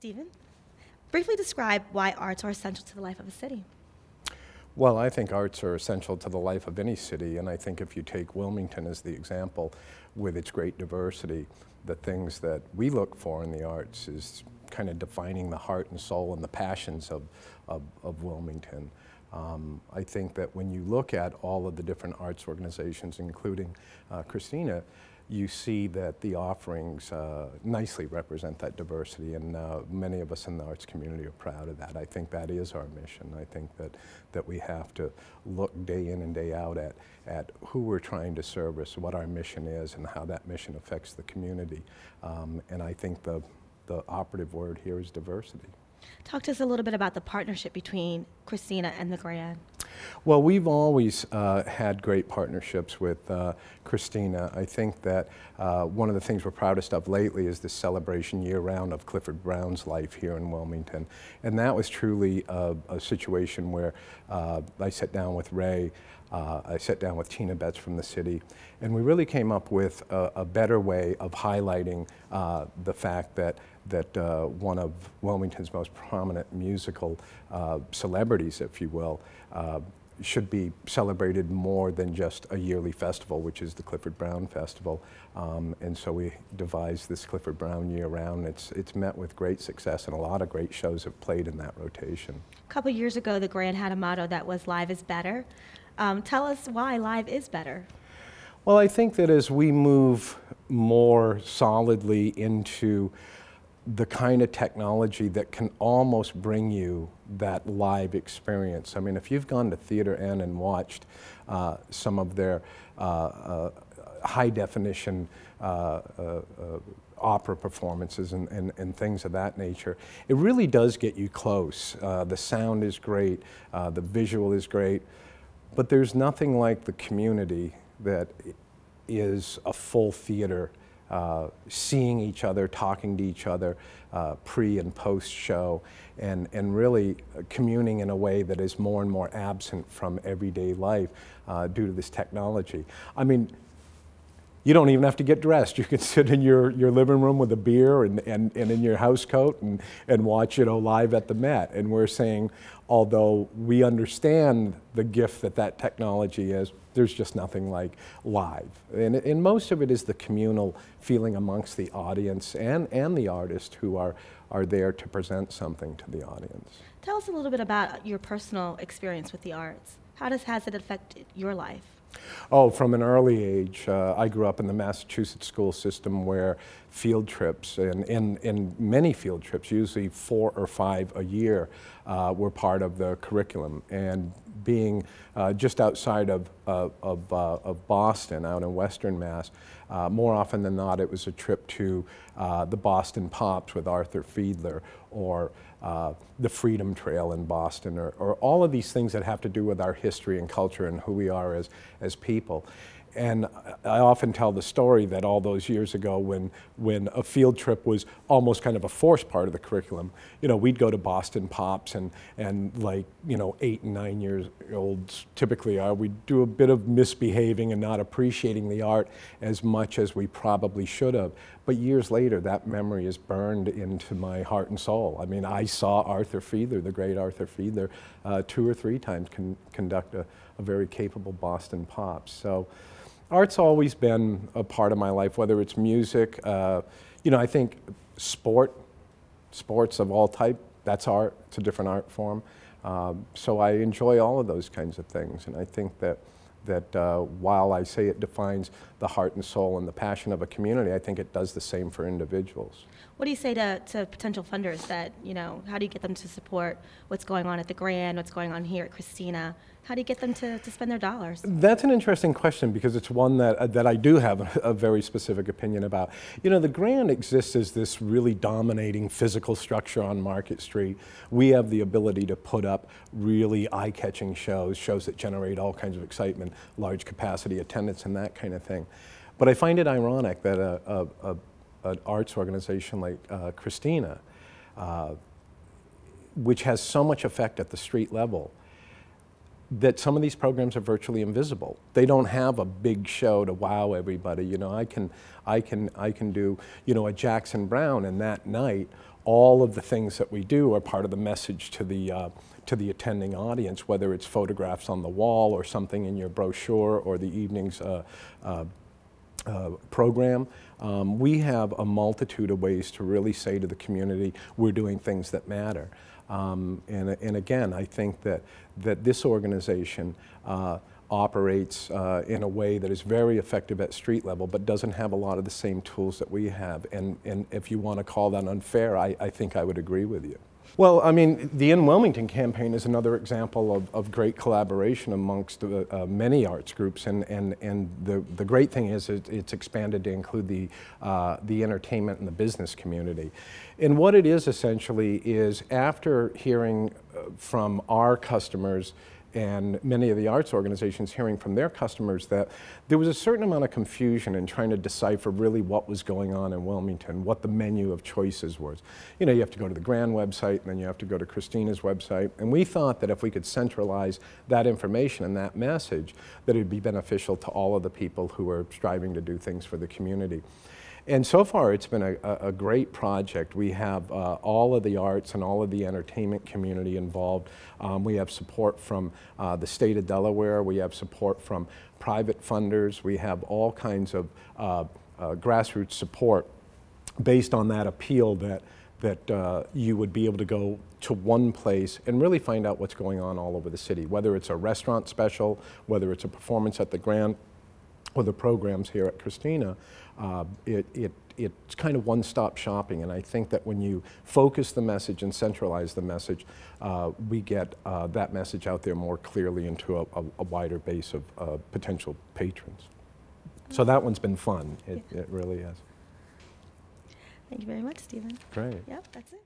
Stephen, briefly describe why arts are essential to the life of a city. Well, I think arts are essential to the life of any city, and I think if you take Wilmington as the example, with its great diversity, the things that we look for in the arts is kind of defining the heart and soul and the passions of Wilmington. I think that when you look at all of the different arts organizations, including Christina, you see that the offerings nicely represent that diversity, and many of us in the arts community are proud of that. I think that is our mission. I think that we have to look day in and day out at who we're trying to service, what our mission is, and how that mission affects the community. And I think the operative word here is diversity. Talk to us a little bit about the partnership between Christina and the Grand. Well, we've always had great partnerships with Christina. I think that one of the things we're proudest of lately is this celebration year-round of Clifford Brown's life here in Wilmington. And that was truly a situation where I sat down with Ray, I sat down with Tina Betts from the city, and we really came up with a better way of highlighting the fact that one of Wilmington's most prominent musical celebrities, if you will, should be celebrated more than just a yearly festival, which is the Clifford Brown Festival. And so we devised this Clifford Brown year-round. It's met with great success, and a lot of great shows have played in that rotation. A couple years ago, the Grand had a motto that was "Live is better." Tell us why live is better. Well, I think that as we move more solidly into the kind of technology that can almost bring you that live experience. I mean, if you've gone to Theater N and watched some of their high definition opera performances and things of that nature, it really does get you close. The sound is great, the visual is great, but there's nothing like the community that is a full theater, seeing each other, talking to each other pre and post show, and really communing in a way that is more and more absent from everyday life due to this technology. I mean, you don't even have to get dressed. You can sit in your living room with a beer and in your house coat and watch, live at the Met. And we're saying, although we understand the gift that technology is, there's just nothing like live. And most of it is the communal feeling amongst the audience and the artist who are there to present something to the audience. Tell us a little bit about your personal experience with the arts. How has it affected your life? Oh, from an early age, I grew up in the Massachusetts school system where field trips, and many field trips, usually 4 or 5 a year, were part of the curriculum. And being just outside of Boston, out in Western Mass, more often than not, it was a trip to the Boston Pops with Arthur Fiedler, or the Freedom Trail in Boston, or all of these things that have to do with our history and culture and who we are as people. And I often tell the story that all those years ago when a field trip was almost kind of a forced part of the curriculum, we'd go to Boston Pops and like, 8 and 9 years olds typically are, we'd do a bit of misbehaving and not appreciating the art as much as we probably should have. But years later, that memory is burned into my heart and soul. I mean, I saw Arthur Fiedler, the great Arthur Fiedler, 2 or 3 times conduct a very capable Boston Pops. So art's always been a part of my life, whether it's music, I think sports of all type, that's art, it's a different art form. So I enjoy all of those kinds of things, and I think that while I say it defines the heart and soul and the passion of a community, I think it does the same for individuals. What do you say to potential funders that, how do you get them to support what's going on at the Grand, what's going on here at Christina? How do you get them to spend their dollars? That's an interesting question, because it's one that I do have a very specific opinion about. The Grand exists as this really dominating physical structure on Market Street. We have the ability to put up really eye-catching shows that generate all kinds of excitement, large capacity attendance, and that kind of thing. But I find it ironic that an arts organization like Christina, which has so much effect at the street level, that some of these programs are virtually invisible. They don't have a big show to wow everybody. I can do, a Jackson Browne, and that night all of the things that we do are part of the message to the attending audience, whether it's photographs on the wall or something in your brochure or the evening's program. We have a multitude of ways to really say to the community, we're doing things that matter. And again, I think that this organization operates in a way that is very effective at street level, but doesn't have a lot of the same tools that we have. And if you want to call that unfair, I think I would agree with you. Well, I mean, the In Wilmington campaign is another example of great collaboration amongst many arts groups, and the great thing is it's expanded to include the entertainment and the business community. And what it is essentially is, after hearing from our customers and many of the arts organizations hearing from their customers, that there was a certain amount of confusion in trying to decipher really what was going on in Wilmington, what the menu of choices was. You know, you have to go to the Grand website, and then you have to go to Christina's website, and we thought that if we could centralize that information and that message, that it would be beneficial to all of the people who are striving to do things for the community. And so far, it's been a great project. We have all of the arts and all of the entertainment community involved. We have support from the state of Delaware. We have support from private funders. We have all kinds of grassroots support based on that appeal that you would be able to go to one place and really find out what's going on all over the city, whether it's a restaurant special, whether it's a performance at the Grand, or the programs here at Christina. It's kind of one-stop shopping, and I think that when you focus the message and centralize the message, we get that message out there more clearly into a wider base of potential patrons. So that one's been fun. It really has. Thank you very much, Stephen. Great. Yep, that's it.